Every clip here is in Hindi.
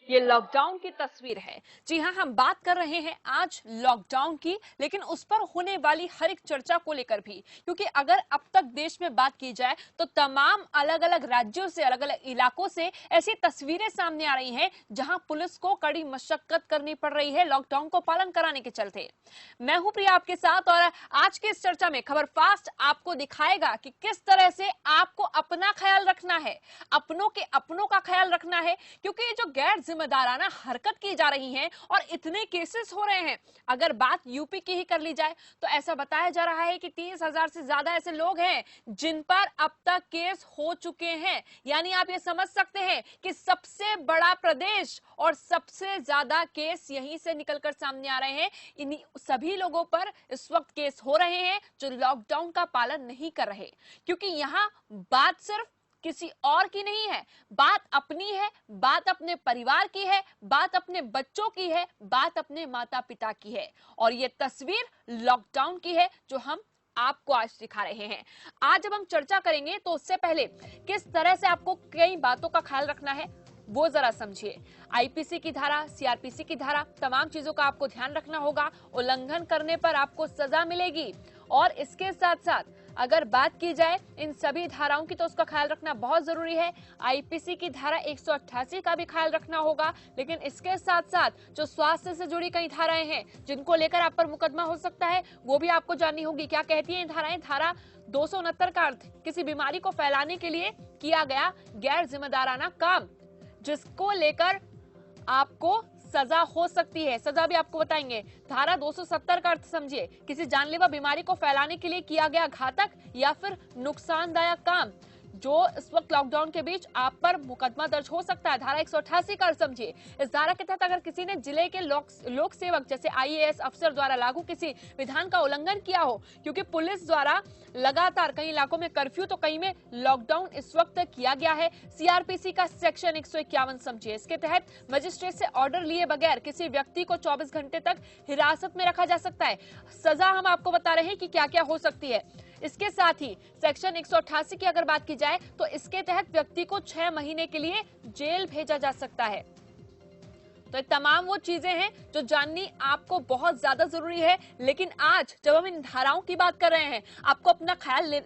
ये लॉकडाउन की तस्वीर है। जी हाँ, हम बात कर रहे हैं आज लॉकडाउन की, लेकिन उस पर होने वाली हर एक चर्चा को लेकर भी, क्योंकि अगर अब तक देश में बात की जाए तो तमाम अलग अलग राज्यों से, अलग अलग इलाकों से ऐसी तस्वीरें सामने आ रही हैं जहां पुलिस को कड़ी मशक्कत करनी पड़ रही है लॉकडाउन को पालन कराने के चलते। मैं हूं प्रिया आपके साथ, और आज की इस चर्चा में खबर फास्ट आपको दिखाएगा कि किस तरह से आपको अपना ख्याल रखना है, अपनों का ख्याल रखना है, क्योंकि ये जो गैर जिम्मेदाराना हरकत की जा रही है और इतने केसेस हो रहे हैं। अगर बात यूपी की ही कर ली जाए तो ऐसा बताया जा रहा है कि 30,000 से ज्यादा ऐसे लोग हैं जिन पर अब तक केस हो चुके हैं। यानी आप ये समझ सकते हैं कि सबसे बड़ा प्रदेश और सबसे ज्यादा केस यहीं से निकलकर सामने आ रहे हैं। इन सभी लोगों पर इस वक्त केस हो रहे हैं जो लॉकडाउन का पालन नहीं कर रहे, क्योंकि यहाँ बात सिर्फ किसी और की नहीं है, बात अपनी है, बात अपने परिवार की है, बात अपने बच्चों की है, बात अपने माता पिता की है। और ये तस्वीर लॉकडाउन की है जो हम आपको आज दिखा रहे हैं। आज जब हम चर्चा करेंगे तो उससे पहले किस तरह से आपको कई बातों का ख्याल रखना है वो जरा समझिए। आईपीसी की धारा, सीआरपीसी की धारा, तमाम चीजों का आपको ध्यान रखना होगा। उल्लंघन करने पर आपको सजा मिलेगी, और इसके साथ साथ अगर बात की जाए इन सभी धाराओं की तो उसका ख्याल रखना बहुत जरूरी है। आईपीसी की धारा 188 का भी ख्याल रखना होगा, लेकिन इसके साथ साथ जो स्वास्थ्य से जुड़ी कई धाराएं हैं जिनको लेकर आप पर मुकदमा हो सकता है वो भी आपको जाननी होगी। क्या कहती है धाराएं? धारा 269 का अर्थ किसी बीमारी को फैलाने के लिए किया गया गैर जिम्मेदाराना काम, जिसको लेकर आपको सजा हो सकती है। सजा भी आपको बताएंगे। धारा 270 का अर्थ समझिए, किसी जानलेवा बीमारी को फैलाने के लिए किया गया घातक या फिर नुकसानदायक काम, जो इस वक्त लॉकडाउन के बीच आप पर मुकदमा दर्ज हो सकता है। धारा 188 का अर्थ समझिए, इस धारा के तहत अगर किसी ने जिले के लोक सेवक जैसे आईएएस अफसर द्वारा लागू किसी विधान का उल्लंघन किया हो, क्योंकि पुलिस द्वारा लगातार कई इलाकों में कर्फ्यू तो कई में लॉकडाउन इस वक्त किया गया है। सीआरपीसी का सेक्शन 151 समझिए, इसके तहत मजिस्ट्रेट से ऑर्डर लिए बगैर किसी व्यक्ति को 24 घंटे तक हिरासत में रखा जा सकता है। सजा हम आपको बता रहे हैं कि क्या क्या हो सकती है। इसके साथ ही सेक्शन 188 की अगर बात की जाए तो इसके तहत व्यक्ति को 6 महीने के लिए जेल भेजा जा सकता है। तो तमाम वो चीजें हैं जो जाननी आपको बहुत ज्यादा जरूरी है। लेकिन आज जब हम इन धाराओं की बात कर रहे हैं, आपको अपना ख्याल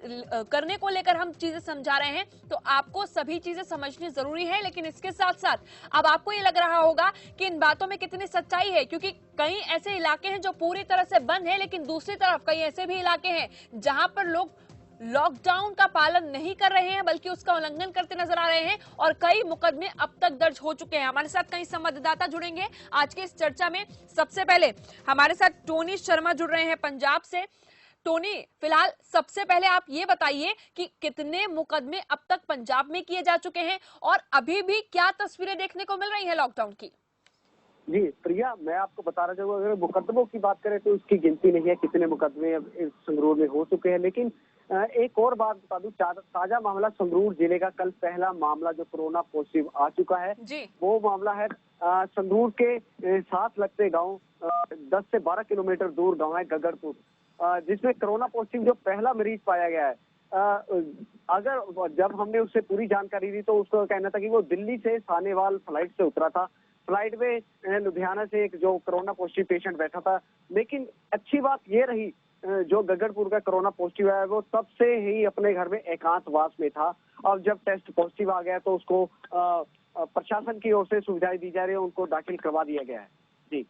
करने को लेकर हम चीजें समझा रहे हैं, तो आपको सभी चीजें समझनी जरूरी है। लेकिन इसके साथ साथ अब आपको ये लग रहा होगा कि इन बातों में कितनी सच्चाई है, क्योंकि कई ऐसे इलाके हैं जो पूरी तरह से बंद है, लेकिन दूसरी तरफ कई ऐसे भी इलाके हैं जहां पर लोग लॉकडाउन का पालन नहीं कर रहे हैं बल्कि उसका उल्लंघन करते नजर आ रहे हैं, और कई मुकदमे अब तक दर्ज हो चुके हैं। हमारे साथ कई संवाददाता जुड़ेंगे आज की इस चर्चा में। सबसे पहले हमारे साथ टोनी शर्मा जुड़ रहे हैं पंजाब से। टोनी, फिलहाल सबसे पहले आप ये बताइए कि कितने मुकदमे अब तक पंजाब में किए जा चुके हैं और अभी भी क्या तस्वीरें देखने को मिल रही है लॉकडाउन की? जी प्रिया, मैं आपको बता रहा हूँ, अगर मुकदमों की बात करें तो उसकी गिनती नहीं है कितने मुकदमे अब इस संगरूर में हो चुके हैं। लेकिन एक और बात बता दूं, ताजा मामला संगरूर जिले का कल पहला मामला जो कोरोना पॉजिटिव आ चुका है जी। वो मामला है संगरूर के साथ लगते गांव 10 से 12 किलोमीटर दूर गांव है गगरपुर, जिसमें कोरोना पॉजिटिव जो पहला मरीज पाया गया है। अगर जब हमने उससे पूरी जानकारी दी तो उसका कहना था कि वो दिल्ली से सानेवाल फ्लाइट से उतरा था। फ्लाइट में लुधियाना से एक जो कोरोना पॉजिटिव पेशेंट बैठा था। लेकिन अच्छी बात ये रही, जो गगरपुर का कोरोना पॉजिटिव है वो तब से ही अपने घर में एकांतवास में था। अब जब टेस्ट पॉजिटिव आ गया तो उसको प्रशासन की ओर से सुविधाएं दी जा रही है, उनको दाखिल करवा दिया गया है। जी।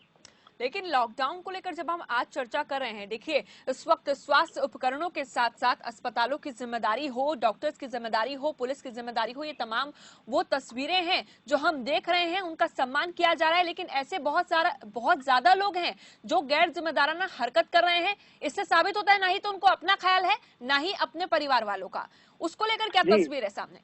लेकिन लॉकडाउन को लेकर जब हम आज चर्चा कर रहे हैं, देखिए इस वक्त स्वास्थ्य उपकरणों के साथ साथ अस्पतालों की जिम्मेदारी हो, डॉक्टर्स की जिम्मेदारी हो, पुलिस की जिम्मेदारी हो, ये तमाम वो तस्वीरें हैं जो हम देख रहे हैं, उनका सम्मान किया जा रहा है। लेकिन ऐसे बहुत ज्यादा लोग हैं जो गैर जिम्मेदाराना हरकत कर रहे हैं। इससे साबित होता है ना ही तो उनको अपना ख्याल है, ना ही अपने परिवार वालों का। उसको लेकर क्या तस्वीर है सामने?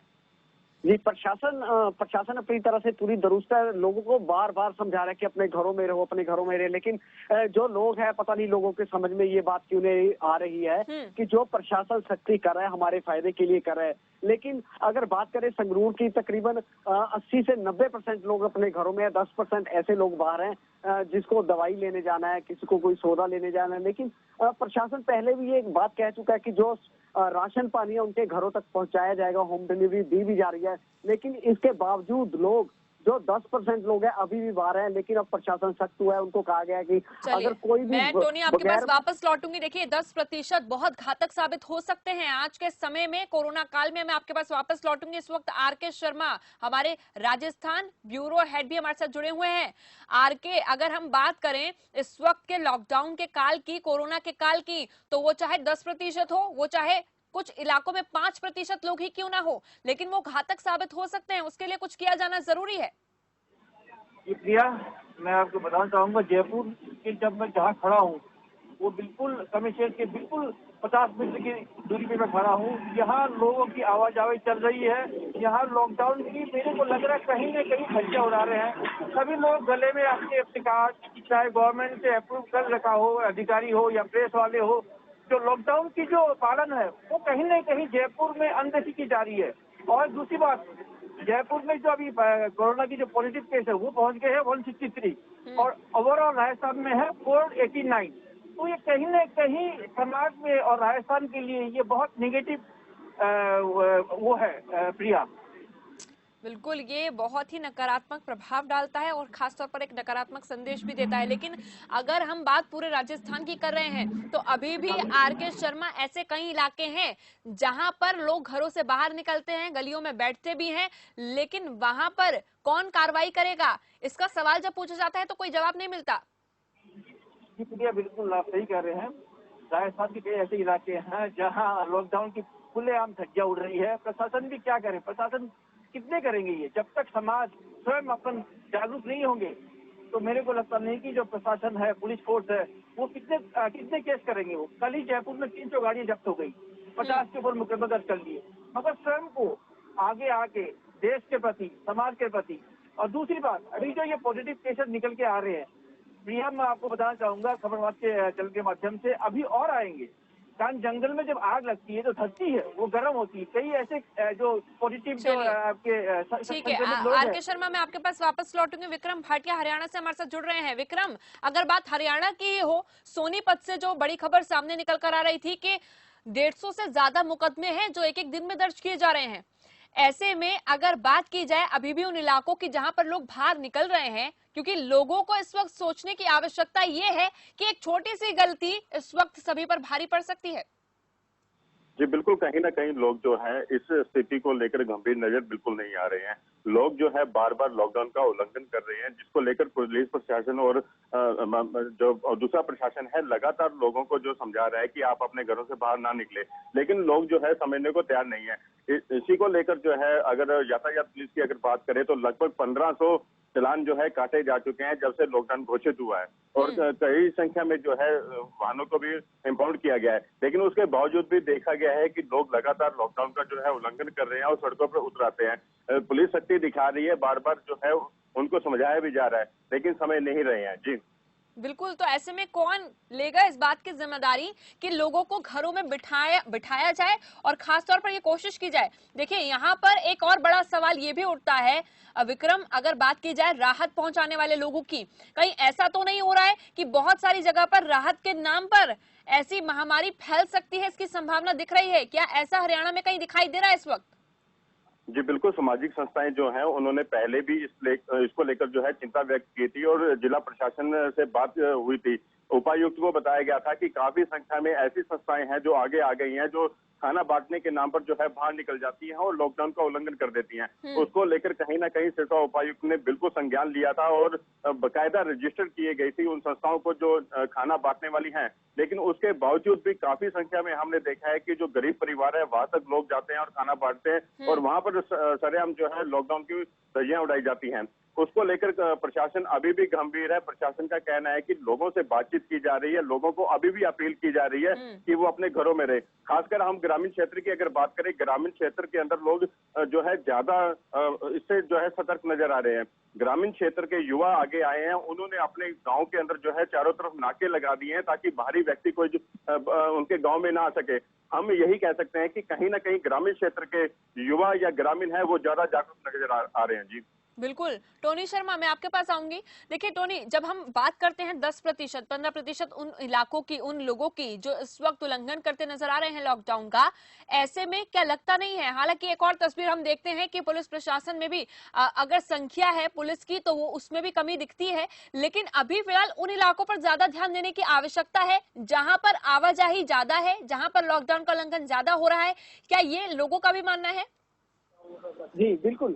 जी, प्रशासन अपनी तरह से पूरी दुरुस्त है, लोगों को बार बार समझा रहा है कि अपने घरों में रहो, अपने घरों में रहे। लेकिन जो लोग हैं, पता नहीं लोगों के समझ में ये बात क्यों नहीं आ रही है कि जो प्रशासन सख्ती कर रहा है हमारे फायदे के लिए कर रहा है। लेकिन अगर बात करें संगरूर की, तकरीबन 80 से 90% लोग अपने घरों में है, 10% ऐसे लोग बाहर हैं जिसको दवाई लेने जाना है, किसी को कोई सौदा लेने जाना है। लेकिन प्रशासन पहले भी ये एक बात कह चुका है कि जो राशन पानी है उनके घरों तक पहुंचाया जाएगा, होम डिलीवरी दी भी जा रही है। लेकिन इसके बावजूद लोग जो 10% लोग हैं अभी भी बाहर हैं, लेकिन अब प्रशासन सख्त हुआ है। उनको कहा गया है कि अगर कोई भी मैं टोनी आपके पास बगैर वापस लौटूंगी। देखिए 10% बहुत घातक साबित हो सकते हैं आज के समय में, कोरोना काल में। मैं आपके पास वापस लौटूंगी। इस वक्त आरके शर्मा हमारे राजस्थान ब्यूरो हेड भी हमारे साथ जुड़े हुए हैं। आरके, अगर हम बात करें इस वक्त के लॉकडाउन के काल की, कोरोना के काल की, तो वो चाहे 10% हो, वो चाहे कुछ इलाकों में 5% लोग ही क्यों ना हो, लेकिन वो घातक साबित हो सकते हैं। उसके लिए कुछ किया जाना जरूरी है। जी प्रिया, मैं आपको बताना चाहूंगा, जयपुर के जब मैं जहाँ खड़ा हूँ वो बिल्कुल कमिश्नर के बिल्कुल 50 मीटर की दूरी पे मैं खड़ा हूँ। यहाँ लोगों की आवाजाही चल रही है। यहाँ लॉकडाउन की मेरे को लग रहा है कहीं न कहीं धज्जियां उड़ा रहे हैं। सभी लोग गले में अपने अपने कार्ड, चाहे गवर्नमेंट से अप्रूव कर रखा हो, अधिकारी हो या प्रेस वाले हो, जो लॉकडाउन की जो पालन है वो कहीं न कहीं जयपुर में अनदेखी की जा रही है। और दूसरी बात, जयपुर में जो अभी कोरोना की जो पॉजिटिव केस है वो पहुंच गए हैं 163 और ओवरऑल राजस्थान में है 489। तो ये कहीं न कहीं समाज में और राजस्थान के लिए ये बहुत निगेटिव वो है प्रिया। बिल्कुल, ये बहुत ही नकारात्मक प्रभाव डालता है और खासतौर पर एक नकारात्मक संदेश भी देता है। लेकिन अगर हम बात पूरे राजस्थान की कर रहे हैं तो अभी भी आरके शर्मा, ऐसे कई इलाके हैं जहां पर लोग घरों से बाहर निकलते हैं, गलियों में बैठते भी हैं, लेकिन वहां पर कौन कार्रवाई करेगा, इसका सवाल जब पूछा जाता है तो कोई जवाब नहीं मिलता। जी प्रिया, बिल्कुल आप सही कह रहे हैं। राजस्थान के कई ऐसे इलाके हैं जहाँ लॉकडाउन की खुलेआम धज्जियां उड़ रही है। प्रशासन भी क्या करे, प्रशासन कितने करेंगे ये, जब तक समाज स्वयं अपन जागरूक नहीं होंगे तो मेरे को लगता नहीं कि जो प्रशासन है, पुलिस फोर्स है, वो कितने केस करेंगे। वो कल ही जयपुर में 300 गाड़ियां जब्त हो गई, 50 के ऊपर मुकदमा दर्ज कर लिए। मगर स्वयं को आगे आके देश के प्रति, समाज के प्रति। और दूसरी बात, अभी जो ये पॉजिटिव केसेस निकल के आ रहे हैं प्रिया, मैं आपको बताना चाहूंगा खबरवाद के चल के माध्यम से, अभी और आएंगे। कारण जंगल में जब आग लगती है तो धरती है वो गर्म होती है। कई ऐसे जो पॉजिटिव जो आपके ठीक है संक्रमित लोग हैं। आरके शर्मा, मैं आपके पास वापस लौटूंगी। विक्रम भाटिया हरियाणा से हमारे साथ जुड़ रहे हैं। विक्रम, अगर बात हरियाणा की हो, सोनीपत से जो बड़ी खबर सामने निकल कर आ रही थी कि 150 से ज्यादा मुकदमे हैं जो एक एक दिन में दर्ज किए जा रहे हैं। ऐसे में अगर बात की जाए अभी भी उन इलाकों की जहां पर लोग बाहर निकल रहे हैं, क्योंकि लोगों को इस वक्त सोचने की आवश्यकता यह है कि एक छोटी सी गलती इस वक्त सभी पर भारी पड़ सकती है। जी बिल्कुल, कहीं ना कहीं लोग जो है इस स्थिति को लेकर गंभीर नजर बिल्कुल नहीं आ रहे हैं। लोग जो है बार बार लॉकडाउन का उल्लंघन कर रहे हैं, जिसको लेकर पुलिस प्रशासन और जो दूसरा प्रशासन है लगातार लोगों को जो समझा रहा है कि आप अपने घरों से बाहर ना निकले, लेकिन लोग जो है समझने को तैयार नहीं है। इसी को लेकर जो है अगर यातायात पुलिस की अगर बात करें तो लगभग 1500 चालान जो है काटे जा चुके हैं जब से लॉकडाउन घोषित हुआ है और कई संख्या में जो है वाहनों को भी इम्पाउंड किया गया है। लेकिन उसके बावजूद भी देखा गया है कि लोग लगातार लॉकडाउन का जो है उल्लंघन कर रहे हैं और सड़कों पर उतर आते हैं। पुलिस सख्ती दिखा रही है, बार बार जो है उनको समझाया भी जा रहा है, लेकिन समझ नहीं रहे हैं। जी बिल्कुल, तो ऐसे में कौन लेगा इस बात की जिम्मेदारी कि लोगों को घरों में बिठाया जाए और खासतौर पर ये कोशिश की जाए। देखिए यहाँ पर एक और बड़ा सवाल ये भी उठता है विक्रम, अगर बात की जाए राहत पहुंचाने वाले लोगों की, कहीं ऐसा तो नहीं हो रहा है कि बहुत सारी जगह पर राहत के नाम पर ऐसी महामारी फैल सकती है, इसकी संभावना दिख रही है क्या? ऐसा हरियाणा में कहीं दिखाई दे रहा है इस वक्त? जी बिल्कुल, सामाजिक संस्थाएं जो हैं उन्होंने पहले भी इसको लेकर जो है चिंता व्यक्त की थी और जिला प्रशासन से बात हुई थी। उपायुक्त को बताया गया था कि काफी संख्या में ऐसी संस्थाएं हैं जो आगे आ गई हैं, जो खाना बांटने के नाम पर जो है बाहर निकल जाती हैं और लॉकडाउन का उल्लंघन कर देती हैं। उसको लेकर कहीं ना कहीं सिरसा उपायुक्त ने बिल्कुल संज्ञान लिया था और बकायदा रजिस्टर किए गई थी उन संस्थाओं को जो खाना बांटने वाली हैं। लेकिन उसके बावजूद भी काफी संख्या में हमने देखा है कि जो गरीब परिवार है वहां तक लोग जाते हैं और खाना बांटते हैं और वहां पर सरेआम जो है लॉकडाउन की धज्जियां उड़ाई जाती हैं। उसको लेकर प्रशासन अभी भी गंभीर है। प्रशासन का कहना है कि लोगों से बातचीत की जा रही है, लोगों को अभी भी अपील की जा रही है कि वो अपने घरों में रहे। खासकर हम ग्रामीण क्षेत्र की अगर बात करें, ग्रामीण क्षेत्र के अंदर लोग जो है ज्यादा इससे जो है सतर्क नजर आ रहे हैं। ग्रामीण क्षेत्र के युवा आगे आए हैं, उन्होंने अपने गांव के अंदर जो है चारों तरफ नाके लगा दिए हैं ताकि बाहरी व्यक्ति कोई उनके गांव में ना आ सके। हम यही कह सकते हैं कि कहीं ना कहीं ग्रामीण क्षेत्र के युवा या ग्रामीण है वो ज्यादा जागरूक नजर आ रहे हैं। जी बिल्कुल। टोनी शर्मा, मैं आपके पास आऊंगी। देखिए टोनी, जब हम बात करते हैं 10%, 15% उन इलाकों की, उन लोगों की जो इस वक्त उल्लंघन करते नजर आ रहे हैं लॉकडाउन का, ऐसे में क्या लगता नहीं है, हालांकि एक और तस्वीर हम देखते हैं कि पुलिस प्रशासन में भी अगर संख्या है पुलिस की तो वो उसमें भी कमी दिखती है, लेकिन अभी फिलहाल उन इलाकों पर ज्यादा ध्यान देने की आवश्यकता है जहां पर आवाजाही ज्यादा है, जहां पर लॉकडाउन का उल्लंघन ज्यादा हो रहा है। क्या ये लोगों का भी मानना है? जी बिल्कुल।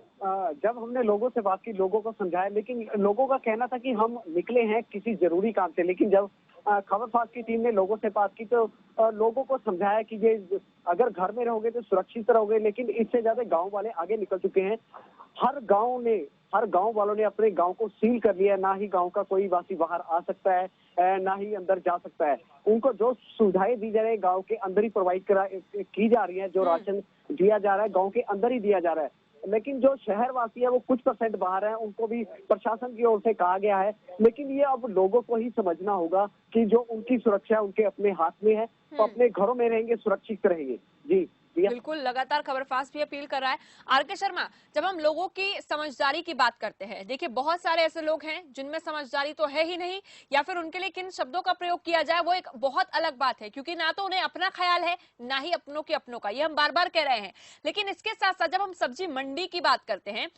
जब हमने लोगों से बात की, लोगों को समझाया, लेकिन लोगों का कहना था कि हम निकले हैं किसी जरूरी काम से। लेकिन जब खबर फास्ट की टीम ने लोगों से बात की तो लोगों को समझाया कि ये अगर घर में रहोगे तो सुरक्षित रहोगे, लेकिन इससे ज्यादा गांव वाले आगे निकल चुके हैं। हर गांव वालों ने अपने गांव को सील कर लिया है। ना ही गांव का कोई वासी बाहर आ सकता है, ना ही अंदर जा सकता है। उनको जो सुविधाएं दी जा रही है गांव के अंदर ही प्रोवाइड की जा रही है। जो राशन दिया जा रहा है गांव के अंदर ही दिया जा रहा है। लेकिन जो शहरवासी है वो कुछ परसेंट बाहर है, उनको भी प्रशासन की ओर से कहा गया है। लेकिन ये अब लोगों को ही समझना होगा कि जो उनकी सुरक्षा उनके अपने हाथ में है, तो अपने घरों में रहेंगे, सुरक्षित रहेंगे। जी बिल्कुल, लगातार खबर फास्ट भी अपील कर रहा है। आरके शर्मा, जब हम लोगों की समझदारी की बात करते हैं, देखिए बहुत सारे ऐसे लोग हैं जिनमें समझदारी तो है ही नहीं, या फिर उनके लिए किन शब्दों का प्रयोग किया जाए वो एक बहुत अलग बात है, क्योंकि ना तो उन्हें अपना ख्याल है ना ही अपनों की अपनों का, ये हम बार बार कह रहे हैं। लेकिन इसके साथ साथ जब हम सब्जी मंडी की बात करते हैं,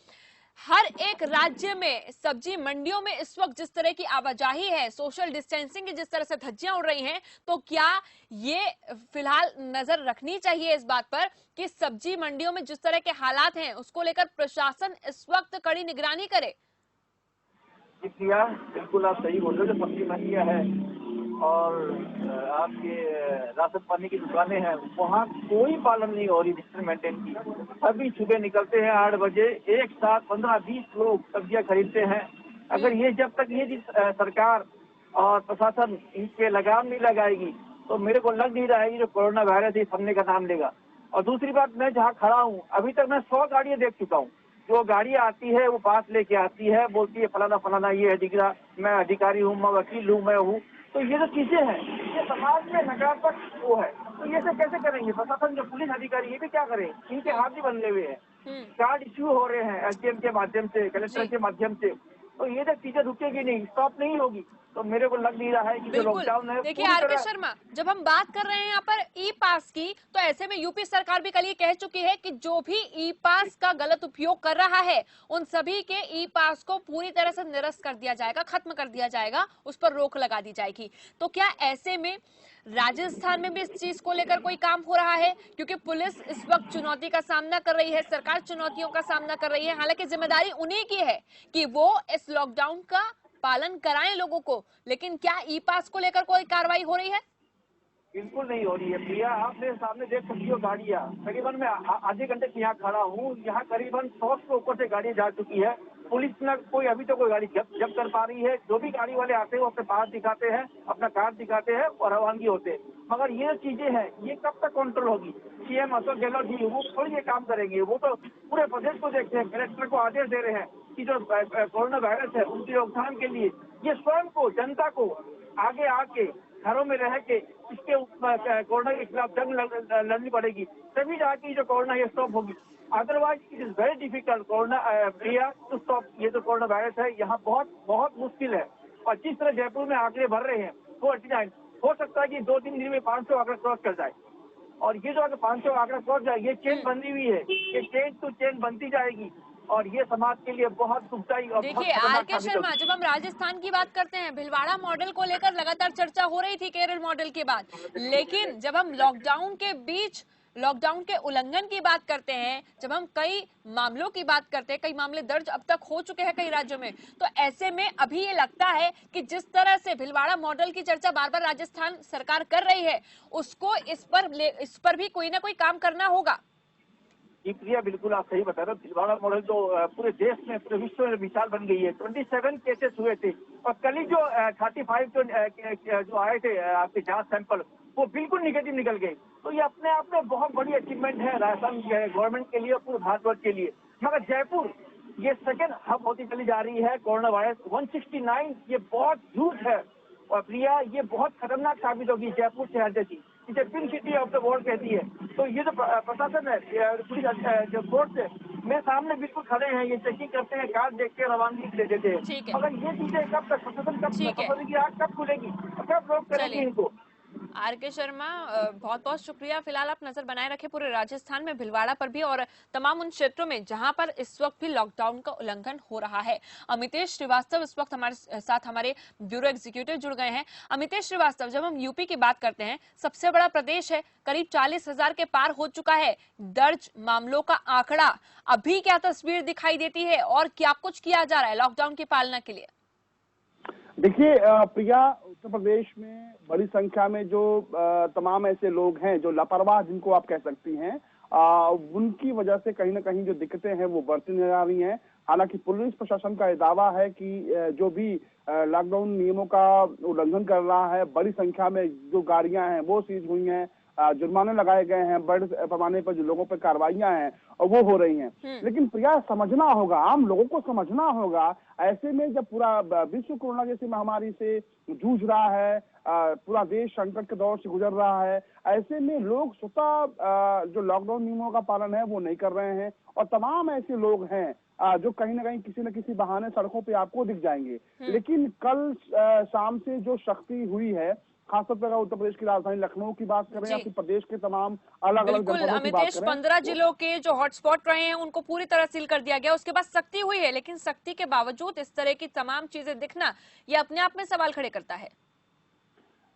हर एक राज्य में सब्जी मंडियों में इस वक्त जिस तरह की आवाजाही है, सोशल डिस्टेंसिंग की जिस तरह से धज्जियां उड़ रही हैं, तो क्या ये फिलहाल नजर रखनी चाहिए इस बात पर कि सब्जी मंडियों में जिस तरह के हालात हैं उसको लेकर प्रशासन इस वक्त कड़ी निगरानी करे? प्रिया, बिल्कुल आप सही बोल रहे हो। जो सब्जी मंडियां है और आपके राशन पानी की दुकानें हैं, वहाँ कोई पालन नहीं हो रही डिस्टेंस मेंटेन की। अभी सुबह निकलते हैं 8 बजे, एक साथ 15-20 लोग सब्जियां खरीदते हैं। अगर ये जब तक ये सरकार और प्रशासन इन पे लगाम नहीं लगाएगी तो मेरे को लग नहीं रहा है कि जो कोरोना वायरस है थमने का नाम लेगा। और दूसरी बात, मैं जहाँ खड़ा हूँ अभी तक मैं 100 गाड़ियां देख चुका हूँ। जो गाड़ी आती है वो पास लेके आती है, बोलती है फलाना फलाना ये है, दिख रहा मैं अधिकारी हूँ, मैं वकील हूँ, मैं हूँ। तो ये जो चीजें हैं ये समाज में नकारात्मक वो है। तो ये सब कैसे करेंगे? प्रशासन जो पुलिस अधिकारी ये भी क्या करें? इनके हाथ भी बंधे हुए हैं। कार्ड इश्यू हो रहे हैं एसडीएम के माध्यम से, कलेक्टर के माध्यम से। तो ये जब चीजें रुकेगी नहीं, स्टॉप नहीं होगी, तो मेरे को लग नहीं रहा है कि जो बिल्कुल। लॉकडाउन है देखिए पूरी आरके तरह। शर्मा, जब हम बात कर रहे हैं यहाँ पर ई पास की, तो ऐसे में यूपी सरकार भी कल ये कह चुकी है कि जो भी ई पास का गलत उपयोग कर रहा है उन सभी के ई पास को पूरी तरह से निरस्त कर दिया जाएगा, खत्म कर दिया जाएगा, उस पर रोक लगा दी जाएगी। तो क्या ऐसे में राजस्थान में भी इस चीज को लेकर कोई काम हो रहा है? क्योंकि पुलिस इस वक्त चुनौती का सामना कर रही है, सरकार चुनौतियों का सामना कर रही है, हालांकि जिम्मेदारी उन्हीं की है कि वो इस लॉकडाउन का पालन कराएं लोगों को, लेकिन क्या ई पास को लेकर कोई कार्रवाई हो रही है? बिल्कुल नहीं हो रही है प्रिया। आप मेरे सामने देख सकती हो गाड़ियाँ, करीबन मैं आधे घंटे से यहाँ खड़ा हूँ, यहाँ करीबन 100 के ऊपर से गाड़ी जा चुकी है। पुलिस ने कोई अभी तो कोई गाड़ी जब्त कर पा रही है। जो भी गाड़ी वाले आते हैं वो अपने पास दिखाते हैं, अपना कार्ड दिखाते हैं और रवानगी होते हैं। मगर ये चीजें हैं ये कब तक कंट्रोल होगी? सीएम अशोक गहलोत जी वो थोड़ी ये काम करेंगे, वो तो पूरे प्रदेश को देखते हैं, कलेक्टर को आदेश दे रहे हैं कि जो कोरोना वायरस है उनकी रोकथाम के लिए ये स्वयं को, जनता को आगे आके घरों में रह के इसके कोरोना के खिलाफ जंग लड़नी पड़ेगी, तभी जाके जो कोरोना ये स्टॉप होगी। Otherwise it is very difficult corona प्रिया टू स्टॉप। ये जो कोरोना वायरस है यहाँ बहुत बहुत मुश्किल है। और जिस तरह जयपुर में आंकड़े बढ़ रहे हैं 49, हो सकता है कि 2-3 दिन में 500 आंकड़ा क्रॉस कर जाए। और ये जो अगर 500 आंकड़ा क्रॉस जाए, ये चेन बंधी हुई है, ये चेन टू चेन बनती जाएगी और ये समाज के लिए बहुत दुखदायी और बहुत देखिए खतरनाक आरके साबित शर्मा, होगी। जब हम राजस्थान की बात करते हैं, भिलवाड़ा मॉडल को लेकर लगातार चर्चा हो रही थी केरल मॉडल के बाद, लेकिन जब हम लॉकडाउन के बीच लॉकडाउन के उल्लंघन की बात करते हैं, जब हम कई मामलों की बात करते हैं, कई मामले दर्ज अब तक हो चुके हैं कई राज्यों में, तो ऐसे में अभी ये लगता है कि जिस तरह से भिलवाड़ा मॉडल की चर्चा बार बार राजस्थान सरकार कर रही है, उसको इस पर भी कोई ना कोई काम करना होगा। जी प्रिया, बिल्कुल आप सही बता रहे हो। भिलवाड़ा मॉडल तो पूरे देश में, पूरे विश्व में मिसाल बन गई है। 27 केसेस हुए थे और कल ही जो 35 जो आए थे आपके जांच सैंपल, वो बिल्कुल निगेटिव निकल गए। तो ये अपने आप में बहुत बड़ी अचीवमेंट है राजस्थान गवर्नमेंट के लिए और पूरे भारतवर्ष के लिए। मगर जयपुर ये सेकेंड हब होती चली जा रही है कोरोना वायरस। 169 ये बहुत ह्यूज है और प्रिया ये बहुत खतरनाक साबित होगी जयपुर शहर जैसी, जिसे pink city of the world कहती है। तो ये जो प्रशासन है, पुलिस जो फोर्स है, मेरे सामने बिल्कुल खड़े हैं, ये चेकिंग करते हैं, कार्ड देख के रवानगी दे देते हैं। ठीक है। मगर ये चीजें कब तक प्रशासन ठीक है, की आग कब खुलेगी, कब लोग करेंगे चलिए। इनको? आर के शर्मा, बहुत बहुत शुक्रिया। फिलहाल आप नजर बनाए रखें पूरे राजस्थान में भिलवाड़ा पर भी और तमाम उन क्षेत्रों में जहां पर इस वक्त भी लॉकडाउन का उल्लंघन हो रहा है। अमितेश श्रीवास्तव इस वक्त हमारे साथ, हमारे ब्यूरो एग्जीक्यूटिव जुड़ गए हैं। अमितेश श्रीवास्तव, जब हम यूपी की बात करते हैं, सबसे बड़ा प्रदेश है, करीब 40,000 के पार हो चुका है दर्ज मामलों का आंकड़ा। अभी क्या तस्वीर दिखाई देती है और क्या कुछ किया जा रहा है लॉकडाउन की पालना के लिए? देखिए प्रिया, उत्तर प्रदेश में बड़ी संख्या में जो तमाम ऐसे लोग हैं जो लापरवाह जिनको आप कह सकती हैं, उनकी वजह से कहीं ना कहीं जो दिक्कतें हैं वो बढ़ती नजर आ रही हैं। हालांकि पुलिस प्रशासन का ये दावा है कि जो भी लॉकडाउन नियमों का उल्लंघन कर रहा है, बड़ी संख्या में जो गाड़ियां हैं वो सीज हुई हैं, जुर्माने लगाए गए हैं, बड़े पैमाने पर जो लोगों पर कार्रवाइयां हैं और वो हो रही हैं। लेकिन प्रिया, समझना होगा, आम लोगों को समझना होगा, ऐसे में जब पूरा विश्व कोरोना जैसी महामारी से जूझ रहा है, पूरा देश संकट के दौर से गुजर रहा है, ऐसे में लोग स्वतः जो लॉकडाउन नियमों का पालन है वो नहीं कर रहे हैं। और तमाम ऐसे लोग हैं जो कहीं ना कहीं किसी न किसी बहाने सड़कों पे आपको दिख जाएंगे। लेकिन कल शाम से जो सख्ती हुई है, खासतौर पर उत्तर प्रदेश की राजधानी लखनऊ की बात करें या फिर प्रदेश के तमाम अलग अलग बिल्कुल जनपदों की बात अमितेश, करें, 15 जिलों के जो हॉटस्पॉट रहे हैं उनको पूरी तरह सील कर दिया गया। उसके बाद सख्ती हुई है, लेकिन सख्ती के बावजूद इस तरह की तमाम चीजें दिखना, ये अपने आप में सवाल खड़े करता है।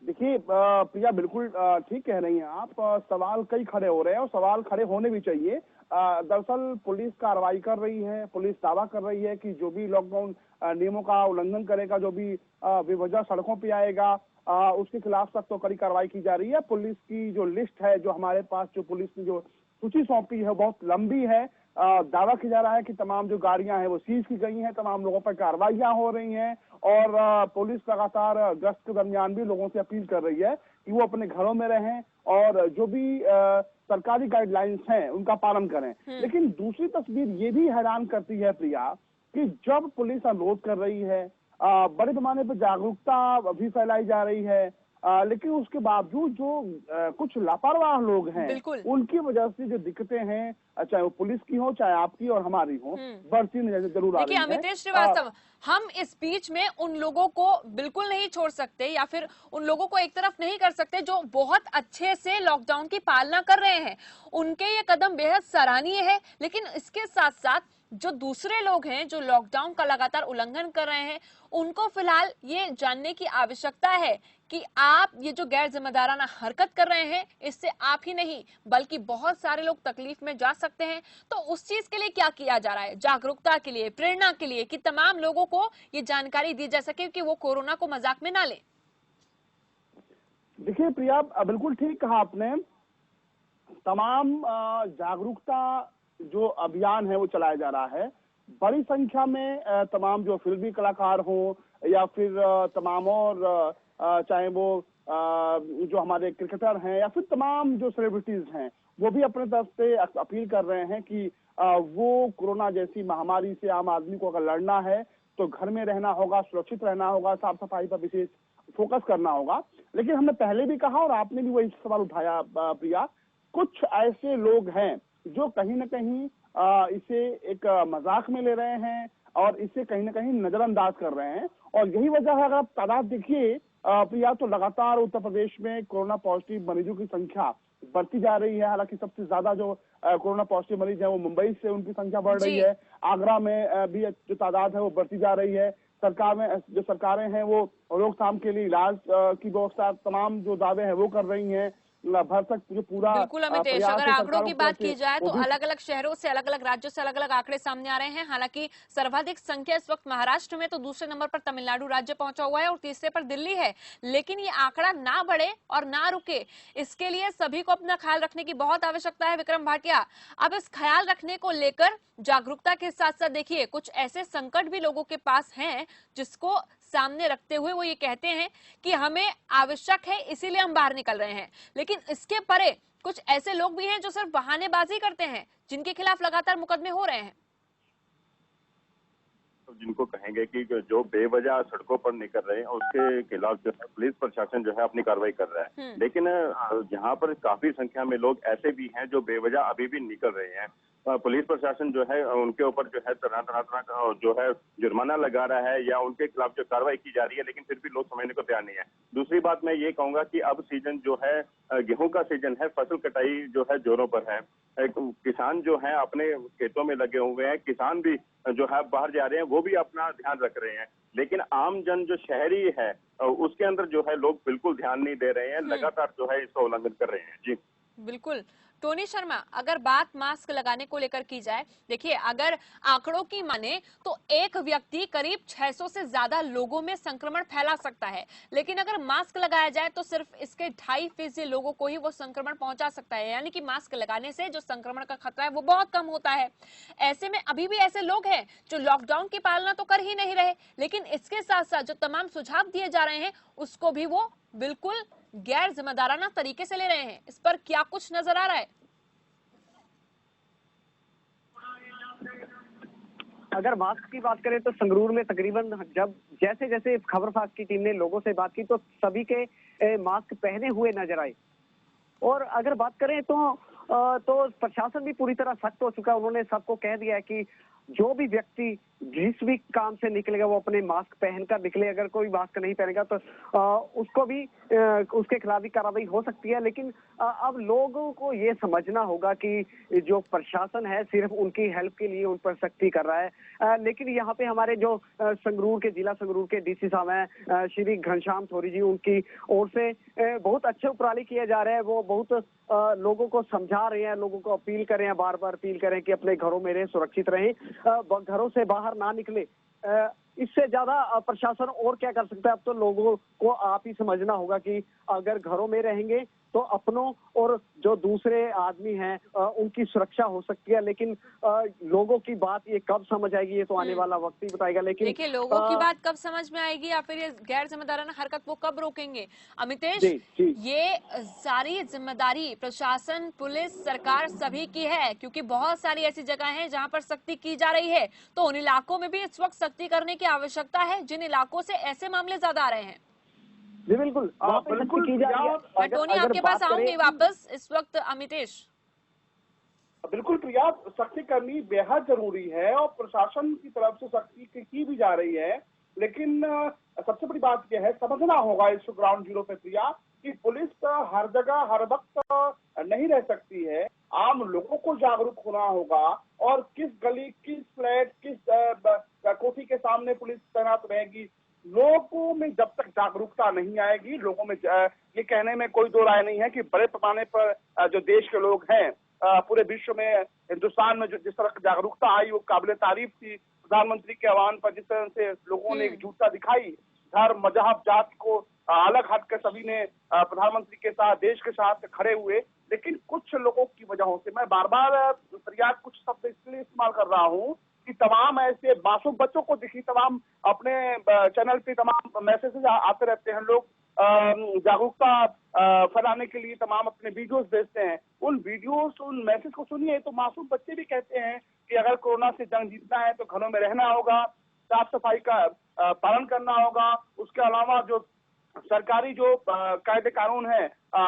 देखिए प्रिया, बिल्कुल ठीक कह रही हैं आप। सवाल कई खड़े हो रहे हैं और सवाल खड़े होने भी चाहिए। दरअसल पुलिस कार्रवाई कर रही है, पुलिस दावा कर रही है कि जो भी लॉकडाउन नियमों का उल्लंघन करेगा, जो भी बेवजह सड़कों पे आएगा, उसके खिलाफ सख्त तो कड़ी कार्रवाई की जा रही है। पुलिस की जो लिस्ट है, जो हमारे पास जो पुलिस ने जो सूची सौंपी है, बहुत लंबी है। दावा किया जा रहा है कि तमाम जो गाड़ियां हैं वो सीज की गई हैं, तमाम लोगों पर कार्रवाइयां हो रही हैं और पुलिस लगातार गश्त के दरमियान भी लोगों से अपील कर रही है कि वो अपने घरों में रहें और जो भी सरकारी गाइडलाइंस हैं उनका पालन करें। लेकिन दूसरी तस्वीर ये भी हैरान करती है प्रिया कि जब पुलिस अनुरोध कर रही है, बड़े पैमाने पर जागरूकता भी फैलाई जा रही है, लेकिन उसके बावजूद जो कुछ लापरवाह लोग हैं उनकी वजह से जो दिक्कतें हैं, चाहे वो पुलिस की हो, चाहे आपकी और हमारी हो, बढ़ती नजर जरूर आ रही है। अमितेश श्रीवास्तव, हम इस बीच में उन लोगों को बिल्कुल नहीं छोड़ सकते या फिर उन लोगों को एक तरफ नहीं कर सकते जो बहुत अच्छे से लॉकडाउन की पालना कर रहे हैं। उनके ये कदम बेहद सराहनीय है, लेकिन इसके साथ साथ जो दूसरे लोग हैं जो लॉकडाउन का लगातार उल्लंघन कर रहे हैं, उनको फिलहाल ये जानने की आवश्यकता है कि आप ये जो गैर जिम्मेदाराना हरकत कर रहे हैं, इससे आप ही नहीं बल्कि बहुत सारे लोग तकलीफ में जा सकते हैं। तो उस चीज के लिए क्या किया जा रहा है, जागरूकता के लिए, प्रेरणा के लिए, कि तमाम लोगों को ये जानकारी दी जा सके कि वो कोरोना को मजाक में ना ले? देखिए प्रिया, बिल्कुल ठीक कहा आपने। तमाम जागरूकता जो अभियान है वो चलाया जा रहा है। बड़ी संख्या में तमाम जो फिल्मी कलाकार हो या फिर तमाम और चाहे वो जो हमारे क्रिकेटर हैं या फिर तमाम जो सेलिब्रिटीज हैं, वो भी अपने तरफ से अपील कर रहे हैं कि वो कोरोना जैसी महामारी से आम आदमी को अगर लड़ना है तो घर में रहना होगा, सुरक्षित रहना होगा, साफ सफाई पर विशेष फोकस करना होगा। लेकिन हमने पहले भी कहा और आपने भी वही सवाल उठाया प्रिया, कुछ ऐसे लोग हैं जो कहीं ना कहीं इसे एक मजाक में ले रहे हैं और इसे कहीं ना कहीं नजरअंदाज कर रहे हैं। और यही वजह है, अगर आप तादाद देखिए प्रिया, तो लगातार उत्तर प्रदेश में कोरोना पॉजिटिव मरीजों की संख्या बढ़ती जा रही है। हालांकि सबसे ज्यादा जो कोरोना पॉजिटिव मरीज है वो मुंबई से, उनकी संख्या बढ़ रही है। आगरा में भी जो तादाद है वो बढ़ती जा रही है। सरकार में जो सरकारें हैं वो रोकथाम के लिए इलाज की व्यवस्था, तमाम जो दावे हैं वो कर रही हैं। भरसक जो पूरा बिल्कुल अमितेश, अगर आंकड़ों की बात की जाए तो अलग अलग शहरों से, अलग अलग राज्यों से अलग अलग आंकड़े सामने आ रहे हैं। हालांकि सर्वाधिक संख्या इस वक्त महाराष्ट्र में, तो दूसरे नंबर पर तमिलनाडु राज्य पहुंचा हुआ है और तीसरे पर दिल्ली है। लेकिन ये आंकड़ा ना बढ़े और ना रुके, इसके लिए सभी को अपना ख्याल रखने की बहुत आवश्यकता है। विक्रम भाटिया, अब इस ख्याल रखने को लेकर जागरूकता के साथ साथ देखिए कुछ ऐसे संकट भी लोगों के पास हैं जिसको सामने रखते हुए वो ये कहते हैं कि हमें आवश्यक है इसीलिए हम बाहर निकल रहे हैं। लेकिन इसके परे कुछ ऐसे लोग भी हैं जो सिर्फ बहानेबाजी करते हैं, जिनके खिलाफ लगातार मुकदमे हो रहे हैं। तो जिनको कहेंगे कि जो बेवजह सड़कों पर निकल रहे हैं उसके खिलाफ जो है पुलिस प्रशासन जो है अपनी कार्रवाई कर रहा है। लेकिन यहाँ पर काफी संख्या में लोग ऐसे भी हैं जो बेवजह अभी भी निकल रहे हैं पुलिस प्रशासन जो है उनके ऊपर जो है तरह तरह का जो है जुर्माना लगा रहा है या उनके खिलाफ जो कार्रवाई की जा रही है, लेकिन फिर भी लोग समझने को तैयार नहीं है। दूसरी बात मैं ये कहूंगा कि अब सीजन जो है गेहूं का सीजन है, फसल कटाई जो है जोरों पर है। किसान जो है अपने खेतों में लगे हुए हैं, किसान भी जो है बाहर जा रहे हैं, वो भी अपना ध्यान रख रहे हैं, लेकिन आम जन जो शहरी है उसके अंदर जो है लोग बिल्कुल ध्यान नहीं दे रहे हैं, लगातार जो है इसका उल्लंघन कर रहे हैं। जी बिल्कुल। टोनी शर्मा, अगर बात मास्क लगाने को लेकर की जाए, देखिए अगर आंकड़ों की माने तो एक व्यक्ति करीब 600 से ज्यादा लोगों में संक्रमण फैला सकता है, लेकिन अगर मास्क लगाया जाए तो सिर्फ इसके 2.5% लोगों को ही वो संक्रमण पहुंचा सकता है, यानी कि मास्क लगाने से जो संक्रमण का खतरा है वो बहुत कम होता है। ऐसे में अभी भी ऐसे लोग हैं जो लॉकडाउन की पालना तो कर ही नहीं रहे, लेकिन इसके साथ साथ जो तमाम सुझाव दिए जा रहे हैं उसको भी वो बिल्कुल गैर जिम्मेदाराना तरीके से ले रहे हैं। इस पर क्या कुछ नजर आ रहा है? अगर मास्क की बात करें तो संगरूर में तकरीबन जब जैसे जैसे खबरफास्ट की टीम ने लोगों से बात की तो सभी के मास्क पहने हुए नजर आए। और अगर बात करें तो प्रशासन भी पूरी तरह सख्त हो चुका है। उन्होंने सबको कह दिया है कि जो भी व्यक्ति जिस भी काम से निकलेगा वो अपने मास्क पहनकर निकले। अगर कोई मास्क नहीं पहनेगा तो उसको भी उसके खिलाफ भी कार्रवाई हो सकती है। लेकिन अब लोगों को ये समझना होगा कि जो प्रशासन है सिर्फ उनकी हेल्प के लिए उन पर सख्ती कर रहा है। लेकिन यहाँ पे हमारे जो संगरूर के जिला संगरूर के डीसी साहब हैं श्री घनश्याम थोरी जी, उनकी ओर से बहुत अच्छे उपराले किए जा रहे हैं। वो बहुत लोगों को समझा रहे हैं, लोगों को अपील कर रहे हैं, बार बार अपील करें कि अपने घरों में रहें, सुरक्षित रहें, घरों से बाहर ना निकले। इससे ज्यादा प्रशासन और क्या कर सकता है? अब तो लोगों को आप ही समझना होगा कि अगर घरों में रहेंगे तो अपनों और जो दूसरे आदमी हैं उनकी सुरक्षा हो सकती है। लेकिन लोगों की बात ये कब समझ आएगी ये तो आने वाला वक्त ही बताएगा। लेकिन देखिए लोगों की बात कब समझ में आएगी या फिर ये गैर जिम्मेदाराना हरकत वो कब रोकेंगे? अमितेश, जी। ये सारी जिम्मेदारी प्रशासन, पुलिस, सरकार सभी की है, क्योंकि बहुत सारी ऐसी जगह हैं जहां पर सख्ती की जा रही है। तो उन इलाकों में भी इस वक्त सख्ती करने की आवश्यकता है जिन इलाकों से ऐसे मामले ज्यादा आ रहे हैं। जी बिल्कुल, वहाँ पे बिल्कुल की जा रही है। मैं टोनी आपके पास आऊंगी वापस इस वक्त। अमितेश, बिल्कुल प्रिया, सख्ती करनी बेहद जरूरी है और प्रशासन की तरफ से सख्ती की भी जा रही है। लेकिन सबसे बड़ी बात यह है, समझना होगा इस ग्राउंड जीरो पे प्रिया, कि पुलिस हर जगह हर वक्त नहीं रह सकती है। आम लोगों को जागरूक होना होगा और किस गली, किस फ्लैट, किस कोठी के सामने पुलिस तैनात रहेगी। लोगों में जब तक जागरूकता नहीं आएगी, लोगों में ये कहने में कोई दो राय नहीं है कि बड़े पैमाने पर जो देश के लोग हैं, पूरे विश्व में, हिंदुस्तान में जो जिस तरह की जागरूकता आई वो काबिले तारीफ थी। प्रधानमंत्री के आह्वान पर जिस तरह से लोगों ने एकजुटता दिखाई, धर्म, मजहब, जाति को अलग हट कर सभी ने प्रधानमंत्री के साथ, देश के साथ खड़े हुए। लेकिन कुछ लोगों की वजहों से, मैं बार बार प्रिया कुछ शब्द इसलिए इस्तेमाल कर रहा हूँ कि तमाम ऐसे मासूम बच्चों को दिखी, तमाम अपने चैनल पे तमाम मैसेजेस आते रहते हैं, लोग जागरूकता फैलाने के लिए तमाम अपने वीडियोस भेजते हैं। उन वीडियोस, उन मैसेज को सुनिए तो मासूम बच्चे भी कहते हैं कि अगर कोरोना से जंग जीतना है तो घरों में रहना होगा, साफ सफाई का पालन करना होगा, उसके अलावा जो सरकारी जो कायदे कानून है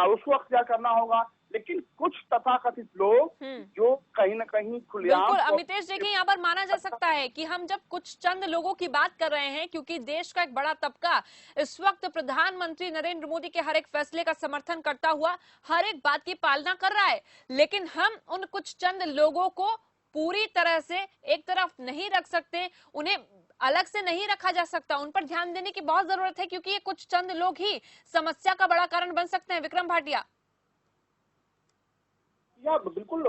उसको अख्तियार करना होगा। लेकिन कुछ तथाकथित लोग जो कहीं ना कहीं खुलेआम। बिल्कुल अमितेश, देखिए यहाँ पर माना जा सकता है कि हम जब कुछ चंद लोगों की बात कर रहे हैं, क्योंकि देश का एक बड़ा तबका इस वक्त प्रधानमंत्री नरेंद्र मोदी के हर एक फैसले का समर्थन करता हुआ हर एक बात की पालना कर रहा है, लेकिन हम उन कुछ चंद लोगों को पूरी तरह से एक तरफ नहीं रख सकते, उन्हें अलग से नहीं रखा जा सकता। उन पर ध्यान देने की बहुत जरूरत है, क्योंकि ये कुछ चंद लोग ही समस्या का बड़ा कारण बन सकते हैं। विक्रम भाटिया। या बिल्कुल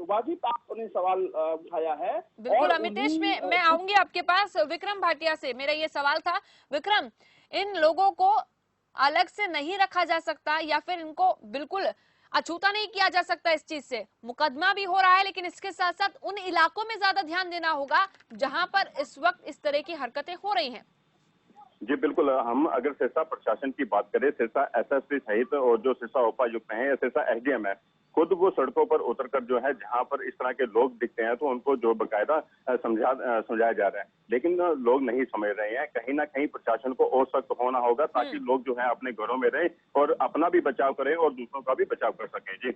वाजिब आपने सवाल उठाया है। बिल्कुल अमितेश, मैं आऊंगी आपके पास। विक्रम भाटिया से मेरा ये सवाल था। विक्रम, इन लोगों को अलग से नहीं रखा जा सकता या फिर इनको बिल्कुल अछूता नहीं किया जा सकता? इस चीज से मुकदमा भी हो रहा है, लेकिन इसके साथ साथ उन इलाकों में ज्यादा ध्यान देना होगा जहां पर इस वक्त इस तरह की हरकतें हो रही हैं। जी बिल्कुल, हम अगर सिरसा प्रशासन की बात करें, सिरसा एसएसपी सहित और जो सिरसा उपायुक्त हैं, सिरसा एसडीएम है, खुद वो सड़कों पर उतरकर जो है जहां पर इस तरह के लोग दिखते हैं तो उनको जो बकायदा समझाया जा रहा है, लेकिन लोग नहीं समझ रहे हैं। कहीं ना कहीं प्रशासन को और सख्त होना होगा ताकि लोग जो है अपने घरों में रहें और अपना भी बचाव करें और दूसरों का भी बचाव कर सकें। जी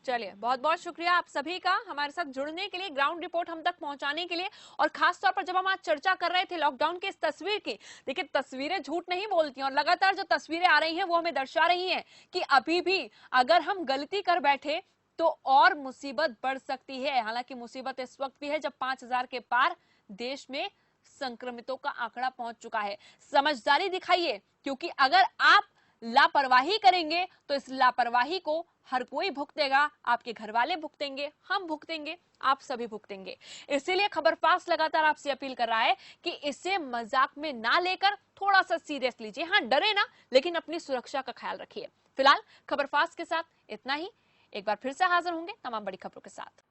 चलिए, बहुत बहुत शुक्रिया आप सभी का हमारे साथ जुड़ने के लिए, ग्राउंड रिपोर्ट हम तक पहुंचाने के लिए। और खास तौर पर जब हम आज चर्चा कर रहे थे लॉकडाउन की इस तस्वीर की, देखिए तस्वीरें झूठ नहीं बोलती और लगातार जो तस्वीरें आ रही हैं वो हमें दर्शा रही हैं कि अभी भी अगर हम गलती कर बैठे तो और मुसीबत बढ़ सकती है। हालांकि मुसीबत इस वक्त भी है जब 5000 के पार देश में संक्रमितों का आंकड़ा पहुंच चुका है। समझदारी दिखाइए, क्योंकि अगर आप लापरवाही करेंगे तो इस लापरवाही को हर कोई भुगतेगा। आपके घर वाले भुगतेंगे, हम भुगतेंगे, आप सभी भुगतेंगे। इसीलिए खबर फास्ट लगातार आपसे अपील कर रहा है कि इसे मजाक में ना लेकर थोड़ा सा सीरियस लीजिए। हाँ, डरे ना, लेकिन अपनी सुरक्षा का ख्याल रखिए। फिलहाल खबर फास्ट के साथ इतना ही। एक बार फिर से हाजिर होंगे तमाम बड़ी खबरों के साथ।